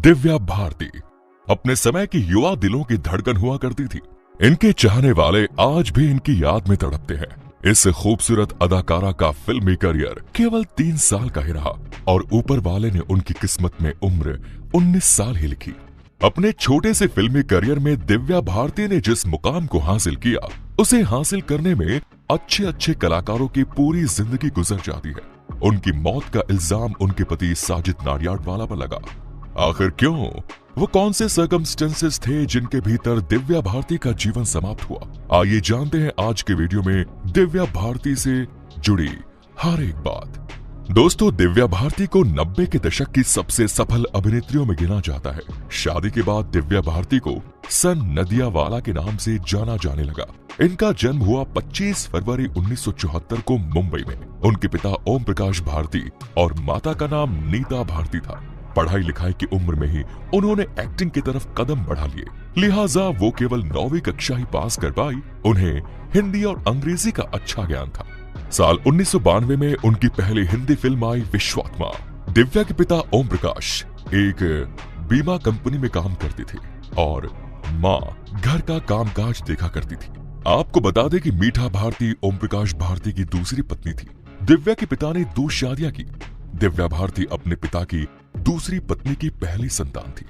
दिव्या भारती अपने समय की युवा दिलों की धड़कन हुआ करती थी। इनके चाहने वाले आज भी इनकी याद में तड़पते हैं। इस खूबसूरत अदाकारा का फिल्मी करियर केवल 3 साल का ही रहा और ऊपर वाले ने उनकी किस्मत में उम्र 19 साल ही लिखी। अपने छोटे से फिल्मी करियर में दिव्या भारती ने जिस मुकाम को हासिल किया, उसे हासिल करने में अच्छे अच्छे कलाकारों की पूरी जिंदगी गुजर जाती है। उनकी मौत का इल्जाम उनके पति साजिद नाडियाडवाला पर लगा। आखिर क्यों? वो कौन से सर्कमस्टेंसेस थे जिनके भीतर दिव्या भारती का जीवन समाप्त हुआ? आइए जानते हैं आज के वीडियो में दिव्या भारती से जुड़ी हर एक बात। दोस्तों, दिव्या भारती को 90 के दशक की सबसे सफल अभिनेत्रियों में गिना जाता है। शादी के बाद दिव्या भारती को सन नदियावाला के नाम से जाना जाने लगा। इनका जन्म हुआ 25 फरवरी 1974 को मुंबई में। उनके पिता ओम प्रकाश भारती और माता का नाम नीता भारती था। पढ़ाई लिखाई की उम्र में ही उन्होंने एक्टिंग की तरफ कदम बढ़ा लिए, लिहाजा वो केवल 9वीं कक्षा ही पास कर पाई। उन्हें हिंदी और अंग्रेजी का अच्छा ज्ञान था। साल 1992 में उनकी पहली हिंदी फिल्म आई विश्वात्मा। दिव्या के पिता ओम प्रकाश एक बीमा कंपनी में काम करते थे और माँ घर का कामकाज देखा करती थी। आपको बता दें कि मीठा भारती ओम प्रकाश भारती की दूसरी पत्नी थी। दिव्या के पिता ने 2 शादियां की। दिव्या भारती अपने पिता की दूसरी पत्नी की पहली संतान थी।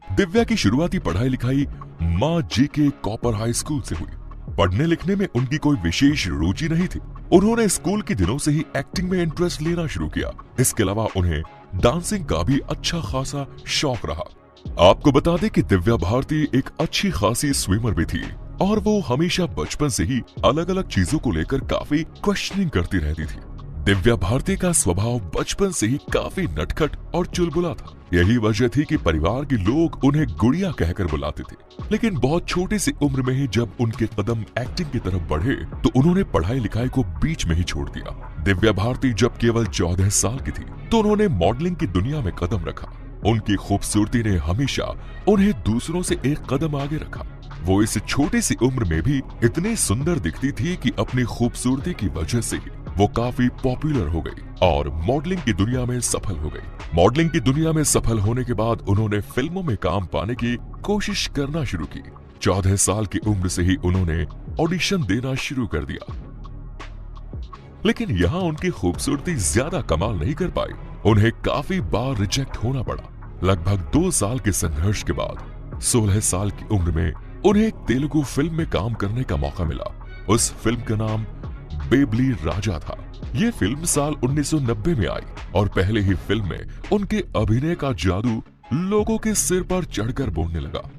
दिव्या की शुरुआती पढ़ाई लिखाई माँ जी के कॉपर हाई स्कूल से हुई। पढ़ने लिखने में उनकी कोई विशेष रुचि नहीं थी। उन्होंने स्कूल के दिनों से ही एक्टिंग में इंटरेस्ट लेना शुरू किया। इसके अलावा उन्हें डांसिंग का भी अच्छा खासा शौक रहा। आपको बता दें कि दिव्या भारती एक अच्छी खासी स्विमर भी थी और वो हमेशा बचपन से ही अलग अलग चीजों को लेकर काफी क्वेश्चनिंग करती रहती थी। दिव्या भारती का स्वभाव बचपन से ही काफी नटखट और चुलबुला था। यही वजह थी कि परिवार के लोग उन्हें गुड़िया कहकर बुलाते थे। लेकिन बहुत छोटी सी उम्र में ही जब उनके कदम एक्टिंग की तरफ बढ़े तो उन्होंने पढ़ाई लिखाई को बीच में ही छोड़ दिया। दिव्या भारती जब केवल 14 साल की थी तो उन्होंने मॉडलिंग की दुनिया में कदम रखा। उनकी खूबसूरती ने हमेशा उन्हें दूसरों से एक कदम आगे रखा। वो इस छोटी सी उम्र में भी इतनी सुंदर दिखती थी कि अपनी खूबसूरती की वजह से ही वो काफी पॉपुलर हो गई और मॉडलिंग की दुनिया में सफल हो गई। मॉडलिंग की दुनिया में सफल होने के बाद उन्होंने फिल्मों में काम पाने की कोशिश करना शुरू की। 14 साल की उम्र से ही उन्होंने ऑडिशन देना शुरू कर दिया। लेकिन यहाँ उनकी खूबसूरती ज्यादा कमाल नहीं कर पाई। उन्हें काफी बार रिजेक्ट होना पड़ा। लगभग 2 साल के संघर्ष के बाद 16 साल की उम्र में उन्हें एक तेलुगु फिल्म में काम करने का मौका मिला। उस फिल्म का नाम बेबली राजा था। ये फिल्म साल 1990 में आई और पहले ही फिल्म में उनके अभिनय का जादू लोगों के सिर पर चढ़कर बोलने लगा।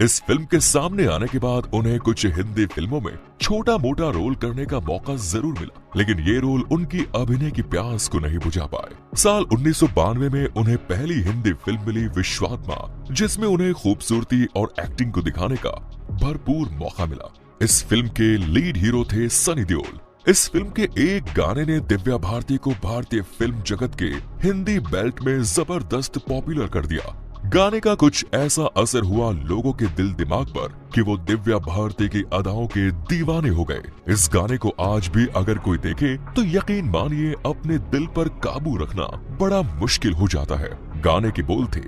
इस फिल्म के सामने आने के बाद उन्हें कुछ हिंदी फिल्मों में छोटा मोटा रोल करने का मौका जरूर मिला, लेकिन ये रोल उनकी अभिनय की प्यास को नहीं बुझा पाए। साल 1992 में उन्हें पहली हिंदी फिल्म मिली विश्वात्मा, जिसमें उन्हें खूबसूरती और एक्टिंग को दिखाने का भरपूर मौका मिला। इस फिल्म के लीड हीरो थे सनी देओल। इस फिल्म के एक गाने ने दिव्या भारती को भारतीय फिल्म जगत के हिंदी बेल्ट में जबरदस्त पॉपुलर कर दिया। गाने का कुछ ऐसा असर हुआ लोगों के दिल दिमाग पर कि वो दिव्या भारती की अदाओं के दीवाने हो गए। इस गाने को आज भी अगर कोई देखे तो यकीन मानिए अपने दिल पर काबू रखना बड़ा मुश्किल हो जाता है। गाने के बोल थे,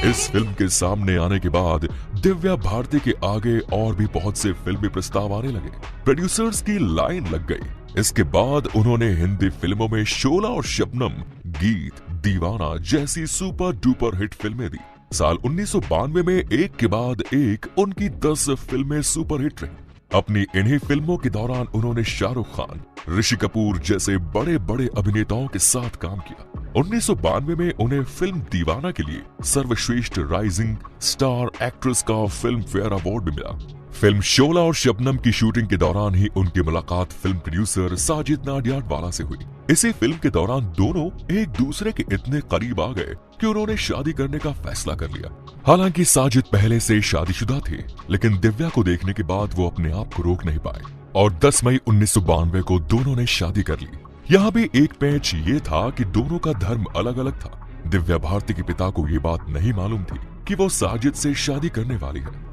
इस फिल्म के सामने आने के बाद दिव्या भारती के आगे और भी बहुत से फिल्मी प्रस्ताव आने लगे। प्रोड्यूसर्स की लाइन लग गई। इसके बाद उन्होंने हिंदी फिल्मों में शोला और शबनम, गीत, दीवाना जैसी सुपर डुपर हिट फिल्में दी। साल 1992 में एक के बाद एक उनकी 10 फिल्में सुपर हिट रही। अपनी इन्हीं फिल्मों के दौरान उन्होंने शाहरुख खान, ऋषि कपूर जैसे बड़े बड़े अभिनेताओं के साथ काम किया। 1992 में उन्हें फिल्म दीवाना के लिए सर्वश्रेष्ठ राइजिंग स्टार एक्ट्रेस का फिल्म फेयर अवार्ड भी मिला। फिल्म शोला और शबनम की शूटिंग के दौरान ही उनकी मुलाकात फिल्म प्रोड्यूसर साजिद नाडियाडवाला से हुई। इसी फिल्म के दौरान दोनों एक दूसरे के इतने करीब आ गए कि उन्होंने शादी करने का फैसला कर लिया। हालांकि साजिद पहले से शादीशुदा थे, लेकिन दिव्या को देखने के बाद वो अपने आप को रोक नहीं पाए और 10 मई 1992 को दोनों ने शादी कर ली। यहाँ भी एक पैच ये था कि दोनों का धर्म अलग अलग था। दिव्या भारती के पिता को ये बात नहीं मालूम थी कि वो साजिद से शादी करने वाली है।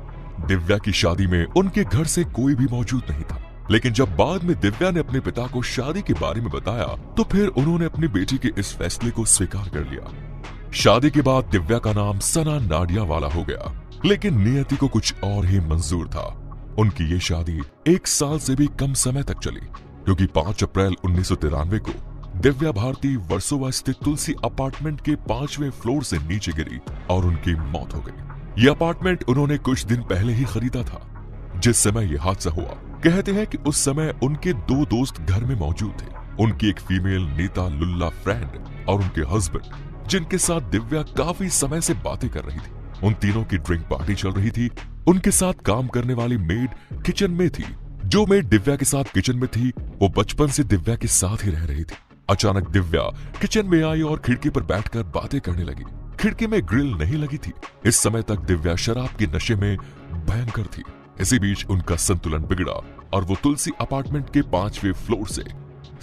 दिव्या की शादी में उनके घर से कोई भी मौजूद नहीं था। लेकिन जब बाद में दिव्या ने अपने पिता को शादी के बारे में बताया तो फिर उन्होंने अपनी बेटी के इस फैसले को स्वीकार कर लिया। शादी के बाद दिव्या का नाम सना नाडियावाला हो गया, लेकिन नियति को कुछ और ही मंजूर था। उनकी ये शादी 1 साल से भी कम समय तक चली, क्योंकि 5 अप्रैल 1993 को दिव्या भारती वर्सोवा स्थित तुलसी अपार्टमेंट के 5वें फ्लोर से नीचे गिरी और उनकी मौत हो गई। यह अपार्टमेंट उन्होंने कुछ दिन पहले ही खरीदा था। जिस समय यह हादसा हुआ, कहते हैं कि उस समय उनके 2 दोस्त घर में मौजूद थे। उनकी एक फीमेल नीता लुल्ला फ्रेंड और उनके हस्बैंड, जिनके साथ दिव्या काफी समय से बातें कर रही थी। उन तीनों की ड्रिंक पार्टी चल रही थी। उनके साथ काम करने वाली मेड किचन में थी। जो मेड दिव्या के साथ किचन में थी वो बचपन से दिव्या के साथ ही रह रही थी। अचानक दिव्या किचन में आई और खिड़की पर बैठकर बातें करने लगी। खिड़की में ग्रिल नहीं लगी थी। इस समय तक दिव्या शराब के नशे में भयंकर थी। इसी बीच उनका संतुलन बिगड़ा और वो तुलसी अपार्टमेंट के 5वें फ्लोर से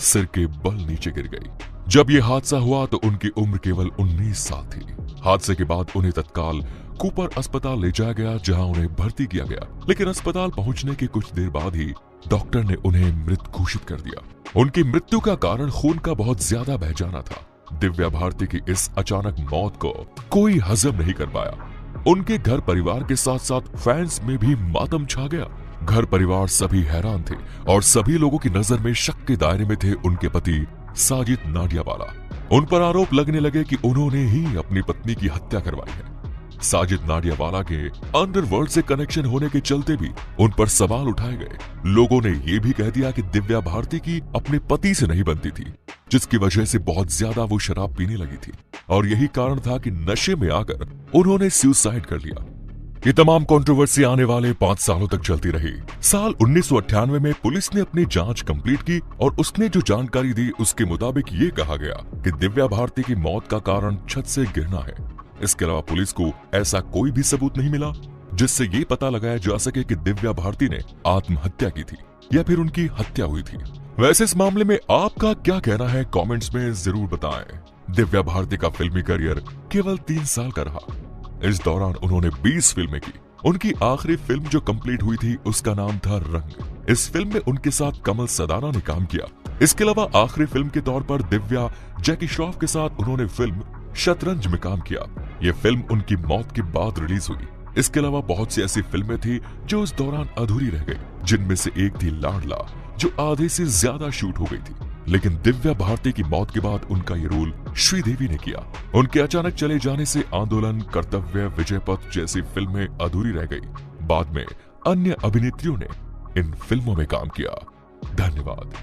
सिर के बल नीचे गिर गई। जब ये हादसा हुआ तो उनकी उम्र केवल 19 साल थी। हादसे के बाद उन्हें तत्काल कूपर अस्पताल ले जाया गया, जहां उन्हें भर्ती किया गया, लेकिन अस्पताल पहुंचने के कुछ देर बाद ही डॉक्टर ने उन्हें मृत घोषित कर दिया। उनकी मृत्यु का कारण खून का बहुत ज्यादा बह जाना था। दिव्या भारती की इस अचानक मौत को कोई हजम नहीं कर पाया। उनके घर परिवार के साथ साथ फैंस में भी मातम छा गया। घर परिवार सभी हैरान थे और सभी लोगों की नजर में शक के दायरे में थे उनके पति साजिद नाडियावाला। उन पर आरोप लगने लगे कि उन्होंने ही अपनी पत्नी की हत्या करवाई है। साजिद नाडियावाला के अंडरवर्ल्ड से कनेक्शन होने के चलते भी उन पर सवाल उठाए गए। लोगों ने ये भी कह दिया कि दिव्या भारती की अपने पति से नहीं बनती थी, जिसकी वजह से बहुत ज्यादा वो शराब पीने लगी थी और यही कारण था कि नशे में आकर उन्होंने सुसाइड कर लिया। ये तमाम कंट्रोवर्सी आने वाले 5 सालों तक चलती रही। साल 1998 में पुलिस ने अपनी जांच कंप्लीट की और उसने जो जानकारी दी उसके मुताबिक ये कहा गया कि दिव्या भारती की मौत का कारण छत से गिरना है। इसके अलावा पुलिस को ऐसा कोई भी सबूत नहीं मिला जिससे ये पता लगाया जा सके कि दिव्या भारती ने आत्महत्या की थी या फिर उनकी हत्या हुई थी। वैसे इस मामले में आपका क्या कहना है, कमेंट्स में जरूर बताएं। दिव्या भारती का फिल्मी करियर केवल 3 साल का रहा। इस दौरान उन्होंने 20 फिल्में की। उनकी आखिरी फिल्म जो कंप्लीट हुई थी उसका नाम था रंग। इस फिल्म में उनके साथ कमल सदाना ने काम किया। इसके अलावा आखिरी फिल्म के तौर पर दिव्या जैकी श्रॉफ के साथ उन्होंने फिल्म शतरंज में काम किया। ये फिल्म उनकी मौत के बाद रिलीज हुई। इसके अलावा बहुत सी ऐसी फिल्में थी जो उस दौरान अधूरी रह गई, जिनमें से एक थी लाडला, जो आधे से ज्यादा शूट हो गई थी। लेकिन दिव्या भारती की मौत के बाद उनका ये रोल श्रीदेवी ने किया। उनके अचानक चले जाने से आंदोलन, कर्तव्य, विजय पथ जैसी फिल्में अधूरी रह गई। बाद में अन्य अभिनेत्रियों ने इन फिल्मों में काम किया। धन्यवाद।